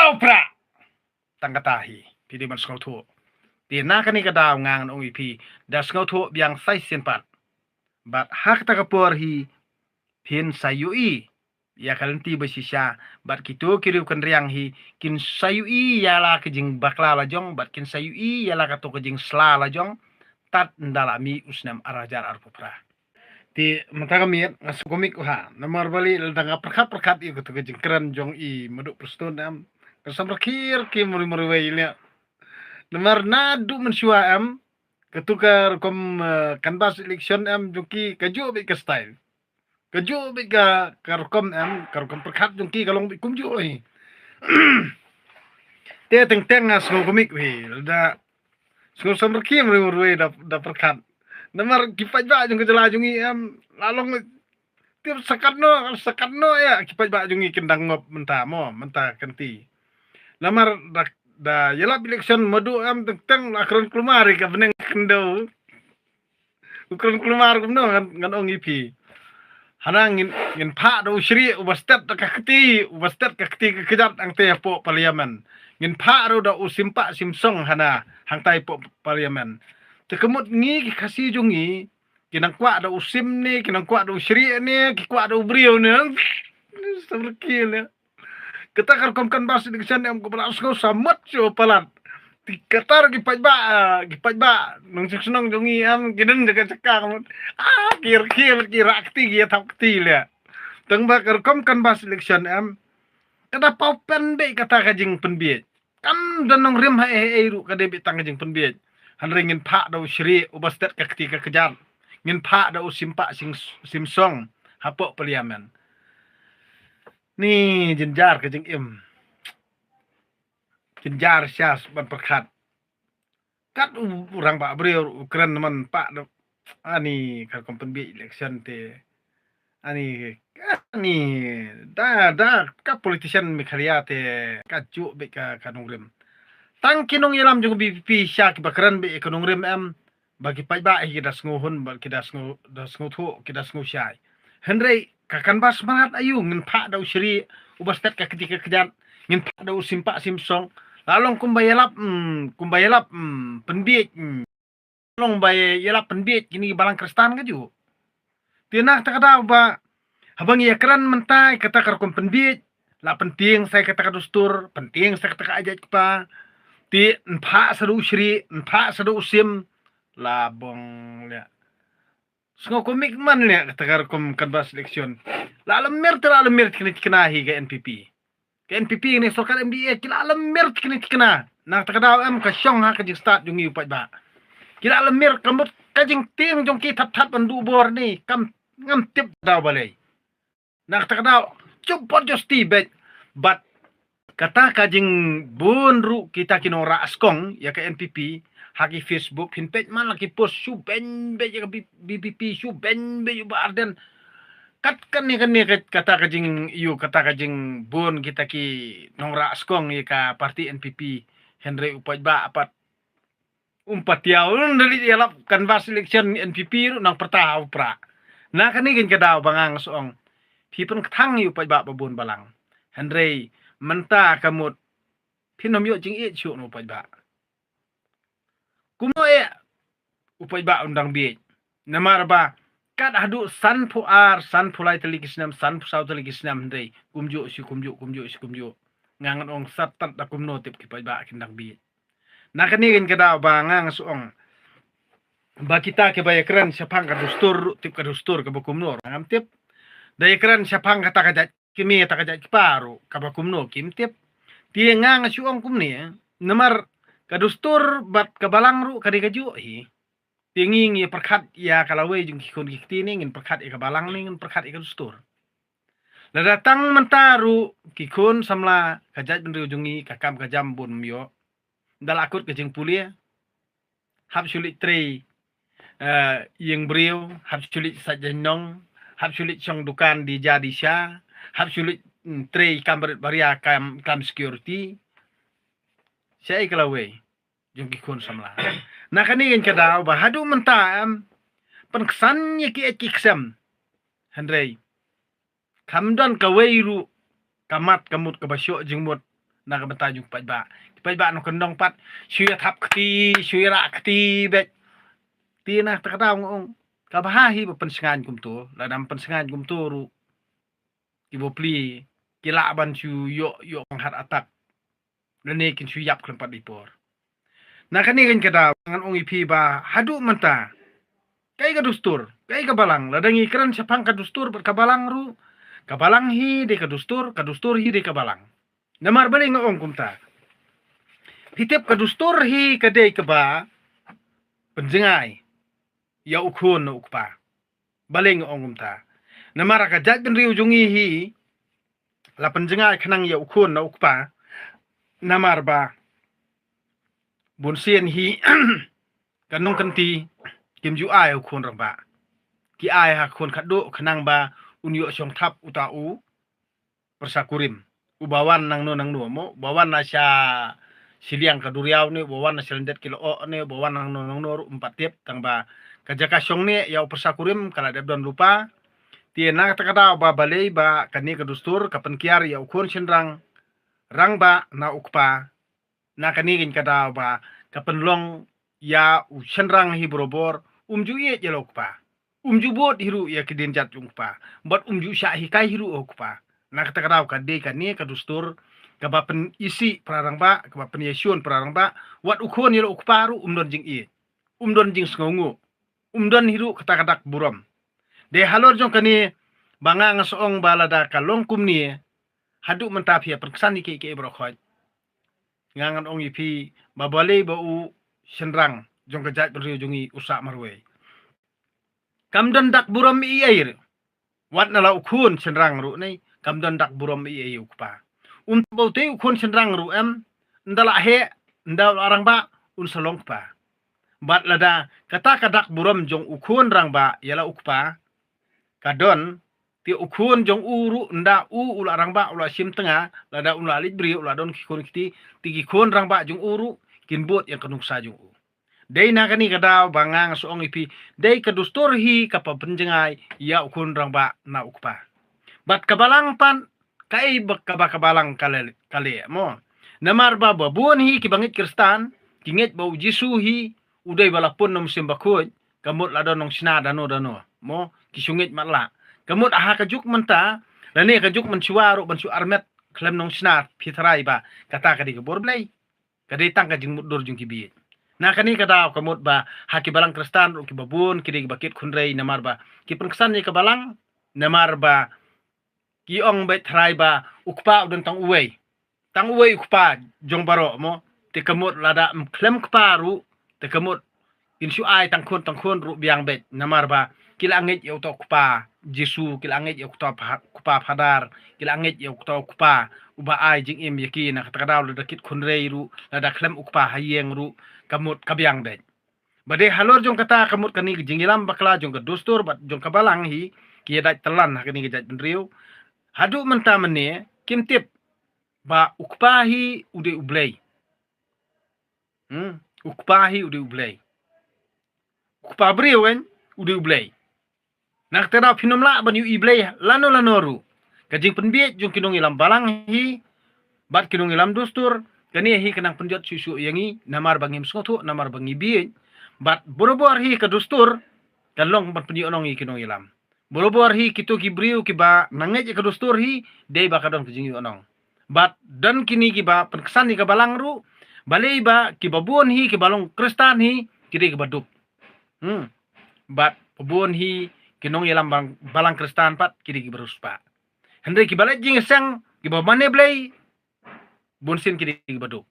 Kadau pra tangkatahi pidi man skau thu ti na kani kadau ngang ong ipi da skau thu biang sai sen pat bat hak ta kapor hi pin sayui ya kalanti basisya bat kitu kiriu kan riang hi kin sayui ya la kejing bakla la jong bat kin sayui ya la kato kejing sla la jong tat ndala mi usnam arajar arpupra ti mata kami ngasukomik ha nomor bali danga perkat i kutu kejing keren jong i meduk prestun am kesam rakir ki muri wainya nomor nadu mensua am ketukar kom kanbas election am juki kaju bi ke style kaju bi ka karkom am karkom perkat juki kalong bi kumju oi te teng ngasukomik wi da so sam rakir muri da perkat nomor kipat ba jung kejela jungi am lalong tiap sakatno ya kipat ba jungi kendang ngop mentah kenti lamar da yelap election madu am teng akron klumari ka beneng kendo ukron klumar kumno ngan ong ipi hanang ngin pa do usri ubastet ka keti kejat ang te po parliamen ngin pa do da usimpa simsong hana hang tai po parliamen tekemut ngi kasih jungi kinang kwa da usim ni kinang kwa da usri ni ki kwa da ubrio ni seberkil ya kita karkomkan bas election am ko balas ko samat jo palat dikatar gipaj ba nung senong jungi am giden jaga cekang kira akti ya takti ya teng ba karkomkan bas election am kada pau pende kata kajing penbiet kam dan nong rim ha ru kada bi tang kajing penbiet han ringin pa da usri ubastet ka ketika kejar ngin pa da usimpa simsong hapo parliamen ni jenjar kajing jenjar syas ban perkat kat urang pak beliau keren man pak ani kalkom penbi election te ani da ka politician mikharia te kaju be ka kanungrim tang kinong yelam jung BPP syak bakran be kanungrim am bagi pajba kita snguhun bal kita sngu thu kita sngu syai henrei kakan bas manat ayu ngin pak da usri ubastet ka ketika kejar ngin pak da usimpa simsong lalong kumbayelap penbiet long bayelap penbiet kini balang kristan kaju tinak takada ba habang ya keran mentai kata karkom penbiet la penting saya kata dustur penting saya kata ajat pa ti empa seru usri empa seru usim la bong ya Sengo komik man ya kata karkom kanbas election la lemir kini kenahi ke NPP ke NPP ni sokal MDA kila lemir kini kena nak takada am ka syong ha ka jing start jungi upat ba kila lemir kamut kajing ting jong ki tap bandu bor ni kam ngam tip daw balai nak takada cupot justi bet but kata kajing bunru kita kinora askong ya ke NPP haki Facebook hinpage man laki post su ben be ya BPP su ben be yu arden kat kan ni kata kajing bun kita ki nongra askong ya ka parti NPP Henry upaj ba apat umpat yaw dari yalap kanvas election NPP nang pertahaw pra na kanigin kadaw bangang soong pipon katang yu upaj ba babun balang Henry menta kamut pinom yu jing it syuk no upaj ba kumo ya upaj ba undang biet namar ba kat hadu san pulai telikisnam san pusau telikisnam Henry kumju ngangan ong satat da kumno tip kipaj ba kindang biet na kanigin kadaw bangang soong ba kita ke bayakran siapang ka dustur tip ka dustur ka bakumno ngam tip dayakran siapang kata kajat kimi kata kajat paru ka bakumno kim tip tie ngang suong kumni namar ka dustur bat ka balang ru ka dikaju hi tinging ya perkat ya kalawe jung kikon kikti ngin perkat ka balang ngin perkat ka dustur la datang mentaru kikon samla kajat benru jungi kakam ka jambun myo dalakut ke jeng pulia hab sulit tre yang beriu hab sulit sajenong hab sulit song dukan di jadisha hab sulit tre kamber baria kam security saya kalawe jeng kikon samla na kaningin kadaw ba hadu mentam penkesan ki kiksam Henry kamdan kawairu kamat kamut kabasyo jeng mut nak benta jung pai ba no kendong pat shui thap kti shui ra kti bet ti nak ta kada ngong ka bahahi ba pensengan kum tu la dam pensengan kum tu ru ki bo pli ki la ban chu yo hat atak lene kin chu yap klem pat dipor na kani kan kada ngan ong ipi ba hadu menta kai ka dustur kai ka balang ladangi kran sapang ka dustur ka balang ru ka balang hi de ka dustur hi de ka balang namar bali ngong kumta hitip ka dustur hi ka de ka ba penjengai ya ukun no ukpa bali ngong kumta namar ka jat ben riu jungi hi la penjengai khanang ya ukun no ukpa namar ba bunsien hi kanong kanti kim ju ai ukun rang ba ki ai ha kun khadu khanang ba unyo song thap utau persakurim ubawan nang no mo bawan na sya siliang kaduriau ni bawan na selendet kilo o ni bawan nang no 4 tiep tang ba kajaka song ni yau persakurim kala deb don lupa tiena takada ba balei ba kani kadustur kapan kiar yau kun senrang rang ba na ukpa na kani gin kada ba kapan long ya senrang hi borobor ju ye jelok pa ju bot hiru ya kidin jat jung pa bot ju sya hi kai hiru ok pa nak ta kadau ka de ka ni ka dustur ka ba pen isi prarang ba ka ba pen yesun prarang ba wat ukhon hiru ok paru don jing i don jing sngongu don hiru kata kadak buram de halor jong kani banga ngasoong balada ka longkum ni hadu mentap ya perkesan ni ke bro khoj ngangan ong ipi babale ba u senrang jong kejat beriu jungi usak marwe kamdan dak buram i air wat nala ukhun senrang ru nei kamdan dak buram i air ukpa baute ukhun senrang ru ndala he ndal arang ba salong pa bat lada kata kadak buram jong ukhun rang ba yala ukpa kadon ti ukhun jong uru nda ula arang ba ula sim tengah lada ula lit bri ula don kikun kiti tigi khun rang ba jong uru kinbot yang kanung sa jong dei na kani kada bangang soong ipi dei kadustur hi kapa penjengai ya ukun rang ba na ukpa bat kabalang pan kai bak kabalang kale mo namar ba babun hi kibangit kristan kinget bau jisu hi udai balapun nom simbakut kamut lado nong sina dano mo kisungit matla kamut aha kajuk menta lane kajuk mensuaru bansu armet klem nong sina pitrai ba kata kadi kebor blai kadi tang kajing mudur jung kibi na kani kada kamut ba haki balang kristan ru kibabun kidi bakit khunrei namar ba ki pengkesan ni kabalang namar ba ki ong bet trai ba ukpa udon tang uwei ukpa jong baro mo te kamut lada klem kparu te kamut insu ai tang khun ru biang bet namar ba kilangit yo to ukpa jisu kilangit yo to kupa phadar kilangit yo to kupa uba ai jing im yaki na katakadaw lada kit khunrei ru lada klem ukpa hayeng ru kamut kabiang bet bade halor jong kata kamut kani jingilam bakla jong kadustur bat jong kabalang hi kiyadat telan kani gejat benriu hadu menta mene kimtip ba ukpahi ude ublei ukpahi ude ublei ukpa briu wen ude ublei nak tera finomla ban yu iblei lanoru kajing penbiet jong kinong ilam balang hi bat kinong ilam dustur kani hi kenang penjot susu yangi namar bangim skotu namar bangi biet bat borobor hi kadustur kalong ban penyo nong i kinong ilam borobor hi kitu kibriu kiba nanget kadustur hi dei ba kadon kajing onong bat dan kini kiba penkesan ni kabalang ru balei ba kibabun hi kibalong kristan hi kiri kibaduk bat pabun hi kinong ilam balang kristan pat kiri kibaruspa hendai kibalet jing sang kibamane blei bunsin kiri kibaduk